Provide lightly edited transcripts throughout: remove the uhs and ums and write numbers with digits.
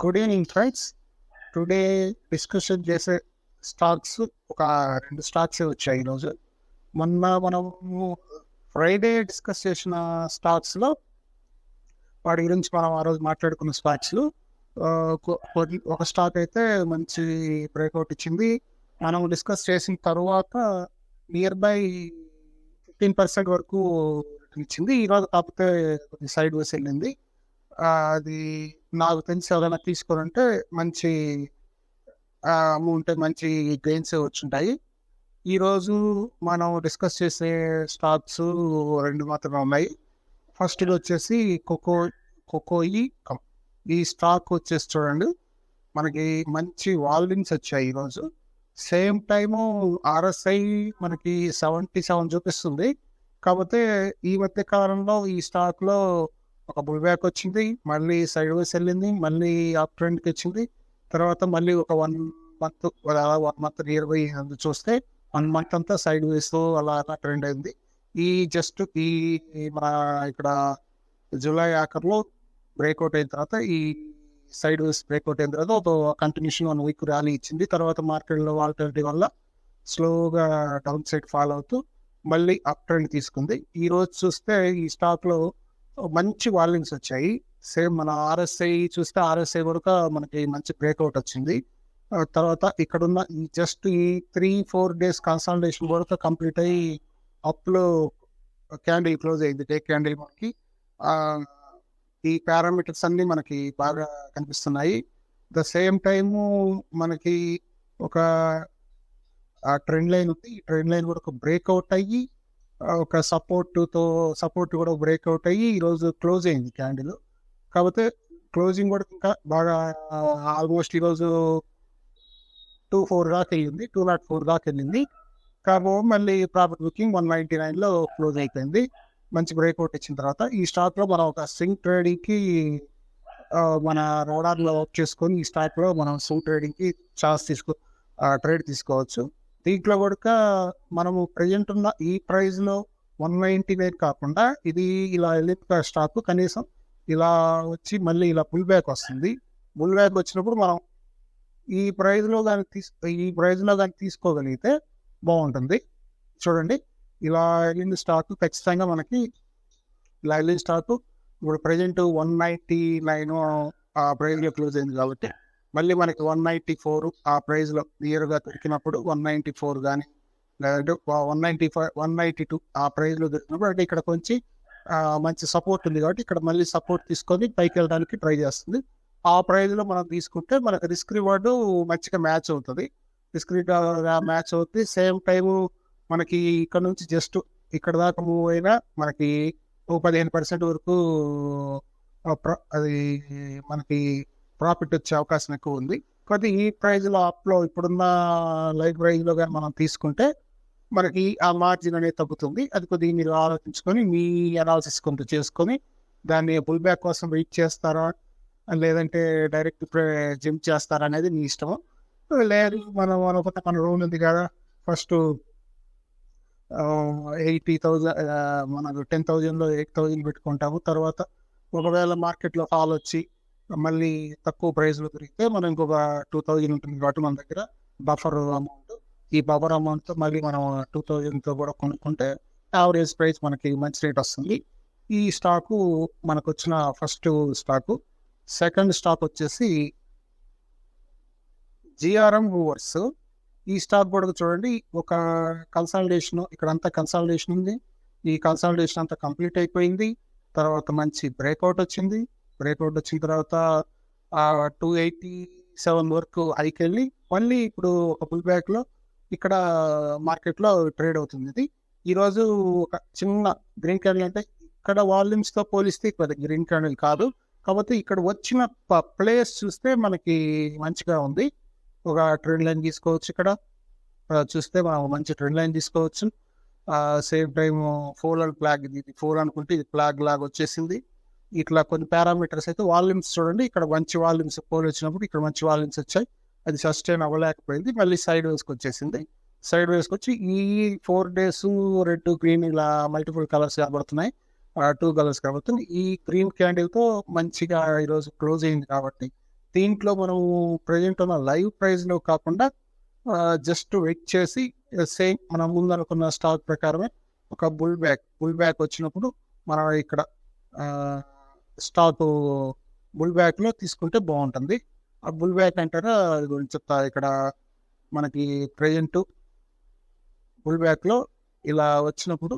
Good evening friends. Today discussion చేసే stocks ఒక 2 stocks వచ్చాయి ఈరోజు. మొన్న మనము ఫ్రైడే డిస్కస్ చేసిన స్టాక్స్లో వాటి గురించి మనం ఆ రోజు మాట్లాడుకున్న స్టాక్స్లో ఒక స్టాక్ అయితే మంచి బ్రేక్అవుట్ ఇచ్చింది. మనం డిస్కస్ చేసిన తర్వాత నియర్ బై 15% వరకు ఇచ్చింది. ఈరోజు కాకపోతే సైడ్ వేసి వెళ్ళింది. అది నాకు తెలిసి ఎవరైనా తీసుకోవాలంటే మంచి అమౌంట్, మంచి గెయిన్స్ వచ్చుంటాయి. ఈరోజు మనం డిస్కస్ చేసే స్టాక్స్ 2 మాత్రమే ఉన్నాయి. ఫస్ట్ వచ్చేసి కోకోయి. ఈ స్టాక్ వచ్చేసి చూడండి, మనకి మంచి వాల్యూమ్స్ వచ్చాయి ఈరోజు. సేమ్ టైము RSI మనకి 77 చూపిస్తుంది. కాకపోతే ఈ మధ్య కాలంలో ఈ స్టాక్లో ఒక బుల్ బ్యాక్ వచ్చింది, మళ్ళీ సైడ్ వేస్ వెళ్ళింది, మళ్ళీ అప్ ట్రెండ్కి వచ్చింది. తర్వాత మళ్ళీ ఒక 1 మంత్ నియర్ బై చూస్తే 1 మంత్ అంతా సైడ్ వేస్ అలా ట్రెండ్ అయింది. ఈ మన ఇక్కడ జూలై ఆఖర్లో బ్రేక్అవుట్ అయిన తర్వాత, ఈ సైడ్ వేస్ బ్రేక్అవుట్ అయిన తర్వాత ఒక కంటిన్యూషన్ 1 వీక్ ర్యాలీ ఇచ్చింది. తర్వాత మార్కెట్లో వాలటిలిటీ వల్ల స్లోగా డౌన్ సైడ్ ఫాల్ అవుతూ మళ్ళీ అప్ ట్రెండ్ తీసుకుంది. ఈ రోజు చూస్తే ఈ స్టాక్లో మంచి వాల్యూమ్స్ వచ్చాయి. సేమ్ మన RSI చూస్తే RSI వరకు మనకి మంచి బ్రేక్అవుట్ వచ్చింది. తర్వాత ఇక్కడున్న జస్ట్ ఈ 3-4 డేస్ కన్సల్టేషన్ వరకు కంప్లీట్ అయ్యి అప్లో క్యాండిల్ క్లోజ్ అయింది. డే క్యాండిల్ మనకి ఈ పారామీటర్స్ అన్ని మనకి బాగా కనిపిస్తున్నాయి. ద సేమ్ టైము మనకి ఒక ట్రెండ్ లైన్ ఉంది. ఈ ట్రెండ్ లైన్ కూడా బ్రేక్అవుట్ అయ్యి ఒక సపోర్ట్ కూడా బ్రేక్అవుట్ అయ్యి ఈరోజు క్లోజ్ అయింది క్యాండిల్. కాకపోతే క్లోజింగ్ కూడా ఇంకా బాగా ఆల్మోస్ట్ ఈరోజు 204 దాకా వెళ్ళింది, 204 దాకా వెళ్ళింది. కాబట్టి మళ్ళీ ప్రాఫిట్ బుకింగ్ 199లో క్లోజ్ అయిపోయింది. మంచి బ్రేక్అవుట్ ఇచ్చిన తర్వాత ఈ స్టాక్లో మనం ఒక స్వింగ్ ట్రేడింగ్కి మన రోడార్లో వర్క్ చేసుకొని ఈ స్టాక్లో మనం స్వింగ్ ట్రేడింగ్కి ట్రేడ్ తీసుకోవచ్చు. దీంట్లో కూడా మనము ప్రజెంట్ ఉన్న ఈ ప్రైస్లో 199 కాకుండా ఇది ఇలా వెళ్ళిన స్టాక్ కనీసం ఇలా వచ్చి మళ్ళీ ఇలా పుల్ బ్యాక్ వస్తుంది. పుల్ బ్యాక్ వచ్చినప్పుడు మనం ఈ ప్రైస్లో కానీ తీసుకోగలిగితే బాగుంటుంది. చూడండి, ఇలా వెళ్ళిన స్టాక్ ఖచ్చితంగా మనకి ఇలా వెళ్ళిన స్టాక్ ఇప్పుడు ప్రజెంట్ 199 ఆ ప్రైస్లో క్లోజ్ అయింది. కాబట్టి మళ్ళీ మనకి 194 ఆ ప్రైస్లో నియర్గా దొరికినప్పుడు 194 కానీ లేదంటే 195, 192 ఆ ప్రైస్లో దొరికినప్పుడు అంటే ఇక్కడ కొంచెం మంచి సపోర్ట్ ఉంది. కాబట్టి ఇక్కడ మళ్ళీ సపోర్ట్ తీసుకొని పైకి వెళ్ళడానికి ట్రై చేస్తుంది. ఆ ప్రైస్లో మనం తీసుకుంటే మనకు రిస్క్ రివార్డు మంచిగా మ్యాచ్ అవుతుంది. మ్యాచ్ అవుతుంది. సేమ్ టైము మనకి ఇక్కడ నుంచి జస్ట్ ఇక్కడ దాకా మూవ్ అయినా మనకి 15% వరకు అది మనకి ప్రాఫిట్ వచ్చే అవకాశం ఎక్కువ ఉంది. కాబట్టి ఈ ప్రైజ్లో అప్లో ఇప్పుడున్న లైవ్ ప్రైజ్లో కానీ మనం తీసుకుంటే మనకి ఆ మార్జిన్ అనేది తగ్గుతుంది. అది కొద్దిగా మీరు ఆలోచించుకొని మీ అనాలిసిస్ కొంత చేసుకొని దాన్ని పుల్ బ్యాక్ కోసం వెయిట్ చేస్తారా లేదంటే డైరెక్ట్ జిమ్ చేస్తారా అనేది మీ ఇష్టము. లేదు మన రూల్ ఉంది కదా, ఫస్ట్ 80,000 మనకు 10,000లో 8,000 పెట్టుకుంటాము. తర్వాత ఒకవేళ మార్కెట్లో ఫాల్ వచ్చి మళ్ళీ తక్కువ ప్రైస్లో దొరికితే మనం ఇంకొక 2,000 ఉంటుంది కాబట్టి మన దగ్గర బఫర్ అమౌంట్. ఈ బఫర్ అమౌంట్తో మళ్ళీ మనం 2,000తో కూడా కొనుక్కుంటే యావరేజ్ ప్రైస్ మనకి మంచి రేట్ వస్తుంది. ఈ స్టాకు మనకు వచ్చిన ఫస్ట్ స్టాకు. సెకండ్ స్టాక్ వచ్చేసి GRM మూవర్స్. ఈ స్టాక్ కూడా చూడండి, ఒక కన్సల్టేషన్ ఇక్కడంతా కన్సల్టేషన్ ఉంది. ఈ కన్సల్టేషన్ అంతా కంప్లీట్ అయిపోయింది. తర్వాత మంచి బ్రేక్అవుట్ వచ్చింది. బ్రేక్అవుట్ వచ్చిన తర్వాత 287 వరకు హైకి వెళ్ళి మళ్ళీ ఇప్పుడు ఒక పుల్ బ్యాక్లో ఇక్కడ మార్కెట్లో ట్రేడ్ అవుతుంది. ఇది ఈరోజు ఒక చిన్న గ్రీన్ క్యాండిల్, అంటే ఇక్కడ వాల్యూమ్స్తో పోలిస్తే ఇక్కడ గ్రీన్ క్యాండిల్ కాదు. కాబట్టి ఇక్కడ వచ్చిన ప్లేస్ చూస్తే మనకి మంచిగా ఉంది. ఒక ట్రెండ్ లైన్ తీసుకోవచ్చు. ఇక్కడ చూస్తే మనం మంచి ట్రెండ్ లైన్ తీసుకోవచ్చు. సేమ్ టైం 4 అండ్ ఫ్లాగ్, ఇది 4 అనుకుంటే ఇది ఫ్లాగ్ లాగా వచ్చేసింది. ఇట్లా కొన్ని పారామీటర్స్ అయితే వాల్యూమ్స్ చూడండి, ఇక్కడ మంచి వాల్యూమ్స్ పోల్ వచ్చినప్పుడు ఇక్కడ మంచి వాల్యూమ్స్ వచ్చాయి. అది సస్టైన్ అవ్వలేకపోయింది, మళ్ళీ సైడ్ వేస్కి వచ్చేసింది. సైడ్ వేస్కి వచ్చి ఈ 4 days రెడ్, గ్రీన్ ఇలా మల్టిపుల్ కలర్స్ కనబడుతున్నాయి. 2 కలర్స్ కాబట్టి ఈ గ్రీన్ క్యాండిల్తో మంచిగా ఈరోజు క్లోజ్ అయింది కాబట్టి దీంట్లో మనం ప్రజెంట్ ఉన్న లైవ్ ప్రైస్లో కాకుండా జస్ట్ వెయిట్ చేసి సేమ్ మనం ముందు అనుకున్న స్టాక్ ప్రకారమే ఒక బుల్ బ్యాక్ వచ్చినప్పుడు మనం ఇక్కడ స్టాక్ బుల్ బ్యాక్లో తీసుకుంటే బాగుంటుంది. ఆ బుల్ బ్యాక్ అంటారా అది గురించి చెప్తా. ఇక్కడ మనకి ప్రజెంట్ బుల్ బ్యాక్లో ఇలా వచ్చినప్పుడు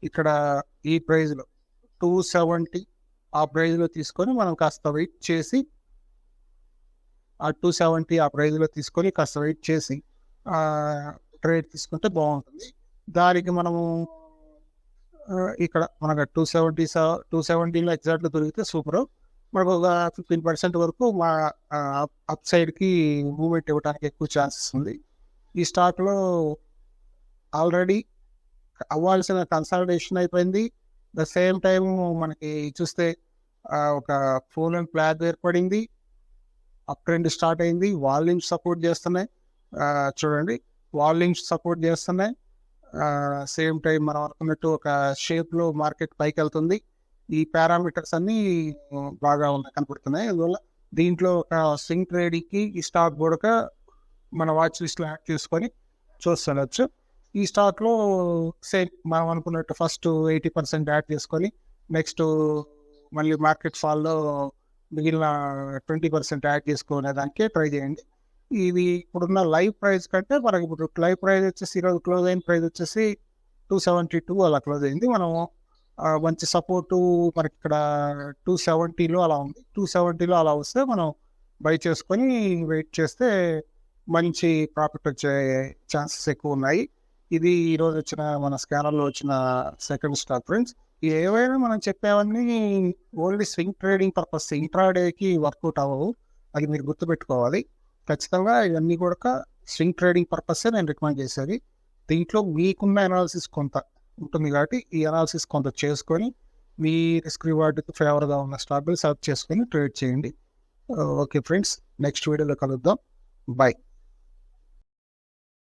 ఇక్కడ ఈ ప్రైజ్లో 270 ఆ ప్రైజ్లో తీసుకొని మనం కాస్త వెయిట్ చేసి ఆ 270 ఆ ప్రైజ్లో తీసుకొని కాస్త వెయిట్ చేసి ట్రేడ్ తీసుకుంటే బాగుంటుంది. దానికి మనము ఇక్కడ మనకు 270లో ఎగ్జాక్ట్గా దొరికితే సూపర్. మనకు ఒక 15% వరకు మా అప్ సైడ్కి మూవ్మెంట్ ఇవ్వడానికి ఎక్కువ ఛాన్సెస్ ఉంది. ఈ స్టాక్లో ఆల్రెడీ అవ్వాల్సిన కన్సాలిడేషన్ అయిపోయింది. ద సేమ్ టైం మనకి చూస్తే ఒక ఫోన్ అండ్ ఫ్లాగ్ ఏర్పడింది, అప్ ట్రెండ్ స్టార్ట్ అయింది, వాల్యూమ్స్ సపోర్ట్ చేస్తున్నాయి. చూడండి వాల్యూమ్స్ సపోర్ట్ చేస్తున్నాయి. సేమ్ టైం మనం అనుకున్నట్టు ఒక షేప్లో మార్కెట్ పైకి వెళ్తుంది. ఈ పారామీటర్స్ అన్నీ బాగా కనపడుతున్నాయి. అందువల్ల దీంట్లో ఒక స్వింగ్ ట్రేడింగ్కి ఈ స్టాక్ కూడా మన వాచ్ లిస్ట్లో యాడ్ చేసుకొని చూస్తుండొచ్చు. ఈ స్టాక్లో సేమ్ మనం అనుకున్నట్టు ఫస్ట్ 80% యాడ్ చేసుకొని నెక్స్ట్ మళ్ళీ మార్కెట్ ఫాల్లో మిగిలిన 20% యాడ్ చేసుకునే దానికే ట్రై చేయండి. ఇది ఇప్పుడున్న లైవ్ ప్రైస్ కంటే మనకి ఇప్పుడు లైవ్ ప్రైస్ వచ్చేసి ఈరోజు క్లోజ్ అయిన ప్రైస్ వచ్చేసి 272 అలా క్లోజ్ అయింది. మనం మంచి సపోర్టు మనకి ఇక్కడ 270లో అలా ఉంది. 270లో అలా వస్తే మనం బై చేసుకొని వెయిట్ చేస్తే మంచి ప్రాఫిట్ వచ్చే ఛాన్సెస్ ఎక్కువ ఉన్నాయి. ఇది ఈరోజు వచ్చిన మన స్కానర్లో వచ్చిన సెకండ్ స్టాక్ ఫ్రెండ్స్. ఏవైనా మనం చెప్పేవన్నీ ఓన్లీ స్వింగ్ ట్రేడింగ్ పర్పస్, ఇంట్రాడేకి వర్కౌట్ అవ్వవు, అది మీరు గుర్తుపెట్టుకోవాలి. ఖచ్చితంగా ఇవన్నీ కూడా స్వింగ్ ట్రేడింగ్ పర్పస్సే నేను రికమెండ్ చేసేది. దీంట్లో మీకున్న అనాలిసిస్ కొంత ఉంటుంది కాబట్టి ఈ అనాలిసిస్ కొంత చేసుకొని మీ రిస్క్ రివార్డ్కి ఫేవర్గా ఉన్న స్టాక్లు సెలెక్ట్ చేసుకొని ట్రేడ్ చేయండి. ఓకే ఫ్రెండ్స్, నెక్స్ట్ వీడియోలో కలుద్దాం. బాయ్.